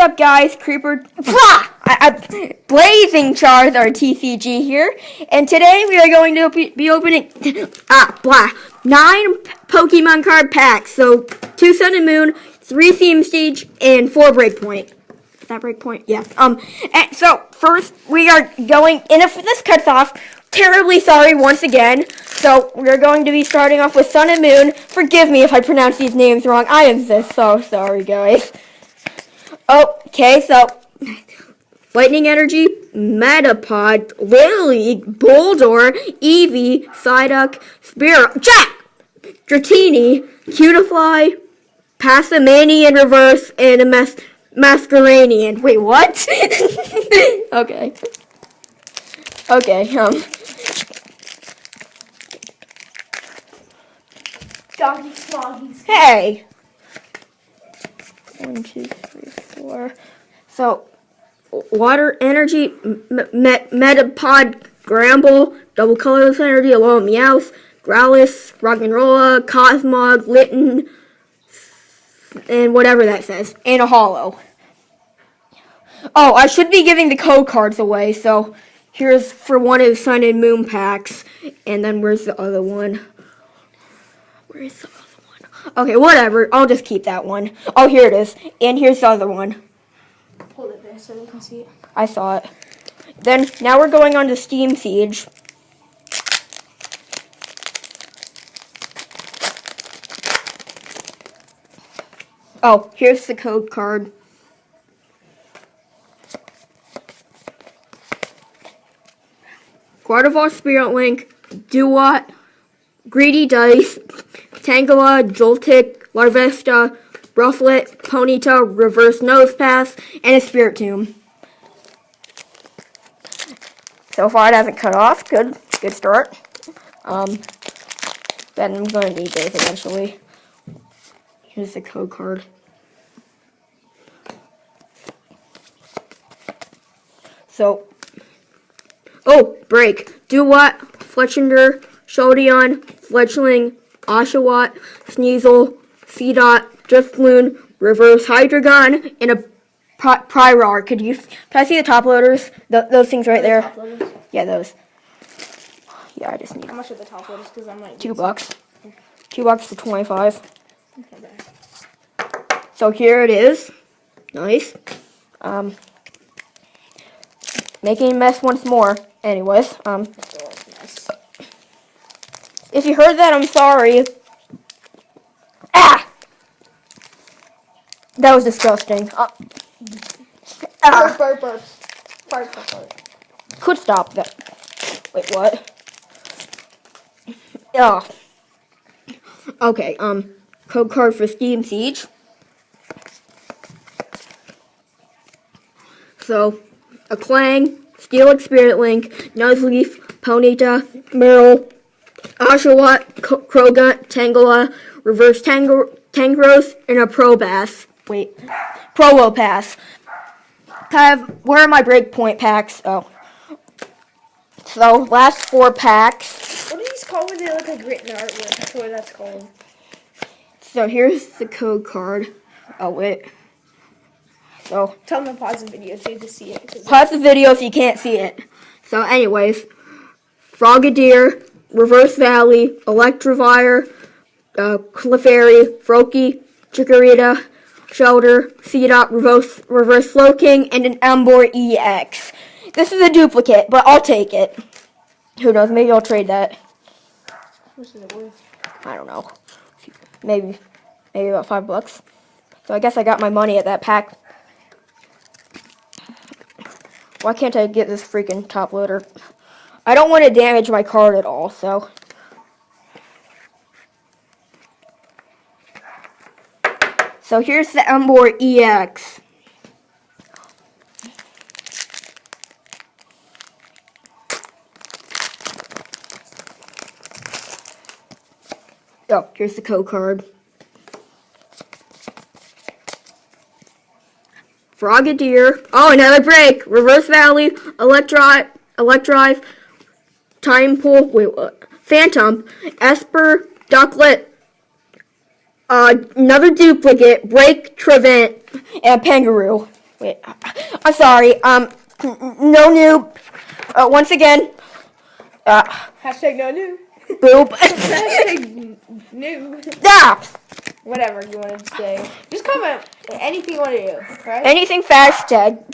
up, guys? Creeper, Blazing Charizard TCG here, and today we are going to be opening 9 Pokemon card packs. So 2 Sun and Moon, 3 Theme Stage, and 4 Breakpoint. Is that Breakpoint? Yeah. And so first we are going, and if this cuts off, terribly sorry once again. So we're going to be starting off with Sun and Moon. Forgive me if I pronounce these names wrong. I am so sorry, guys. Okay, so Lightning Energy, Metapod, Lily, Boldor, Eevee, Psyduck, Spearow, Jack, Dratini, Cutiefly, Passamani in reverse, and a Masqueranian. Wait, what? Okay. Okay, Doggy Smoggies. Hey! 1, 2, 3, 4. So, Water Energy, Metapod, Gramble, Double Colorless Energy, Alola Meowth, Growlithe, Rock'n'Rolla, Cosmog, Litten, and whatever that says, and a Hollow. Oh, I should be giving the code cards away, so here's for one of the Sun and Moon packs, and then where's the other one? Where is the other one? Okay, whatever, I'll just keep that one. Oh, here it is, and here's the other one. Hold it there so they can see it. I saw it. Then, now we're going on to Steam Siege. Oh, here's the code card. Gardevoir, Spirit Link, Duat, Greedy Dice, Tangela, Joltik, Larvesta, Rufflet, Ponyta, Reverse Nosepass, and a Spiritomb. So far it hasn't cut off. Good start. Then I'm going to need those eventually. Here's the code card. So, break. Duat, Fletchinder, Showdown, Fletchling, Oshawott, Sneasel, Seedot, Drifloon, Reverse Hydreigon, and a Pyroar. Can I see the top loaders? Those things right there. Top loaders? Yeah, those. Yeah, I just need How much are the top loaders? Because I might. $2. $2 for 25. Okay. So here it is. Nice. Making a mess once more. Anyways, Nice. if you heard that, I'm sorry. Ah! That was disgusting. Burp. Fart. Could stop that. Wait, what? Oh. Okay, code card for Steam Siege. So, a Clang, Steelix Spirit Link, Nuzleaf, Ponyta, Meryl, Oshawott, Croagunk, Tangela, Reverse Tangrowth, and a Probopass. Where are my Breakpoint packs? Oh. So, last 4 packs. What are these called when they look like written artwork? That's what that's called. So, here's the code card. Oh, wait. So, Tell them to pause the video so you can see it. pause the video if you can't see it. So, anyways, Frogadier, Reverse Valley, Electivire, Clefairy, Froakie, Chikorita, Shelter, Seedot, Reverse Slowking, and an Emboar EX. This is a duplicate, but I'll take it. Who knows? Maybe I'll trade that. What's it worth? I don't know. Maybe about $5. So I guess I got my money at that pack. Why can't I get this freaking top loader? I don't want to damage my card at all, so. So here's the Emboar EX. Oh, here's the code card. Frogadier. Oh, another break. Reverse Valley, Electrive, Time Pool, wait, what? Phantom, Esper, Ducklet, another duplicate, Break, Trevent, and Pangaroo. Wait, I'm sorry. No noob. Once again. Hashtag no new. Boob. Hashtag new. Ah! Whatever you wanted to say. Just comment anything you want to do, right? Anything hashtag.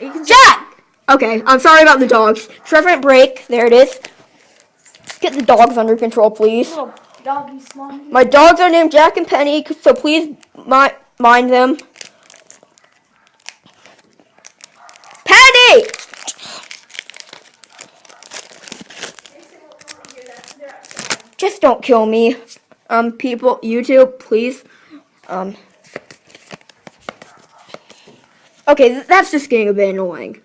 You can Jack! Okay, I'm sorry about the dogs. Trevor break. There it is. Get the dogs under control, please. little doggy slime. My dogs are named Jack and Penny, so please mind them. Penny! Just don't kill me. People, YouTube, please. Okay, that's just getting a bit annoying.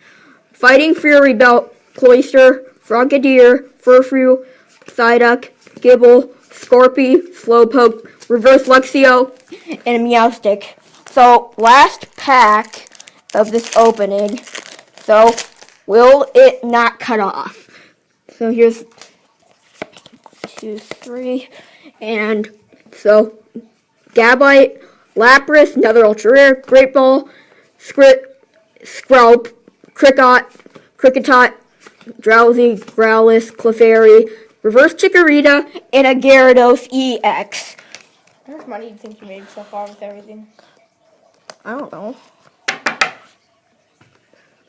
Fighting Fury Belt, Cloyster, Frogadier, Furfrou, Psyduck, Gibble, Scorpy, Slowpoke, Reverse Luxio, and a Meowstic. So, last pack of this opening. So, will it not cut off? So, here's 2, 3, and so, Gabite, Lapras, another Ultra Rare, Great Ball, Skrelp, Cricketot, Drowsy, Growlithe, Clefairy, Reverse Chikorita, and a Gyarados EX. How much money do you think you made so far with everything? I don't know.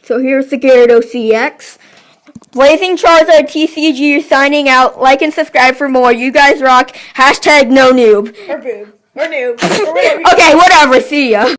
So here's the Gyarados EX. Blazing Charizard TCG signing out. Like and subscribe for more. You guys rock. Hashtag no noob. Or boob. Or noob. Or whatever. Okay, whatever. See ya.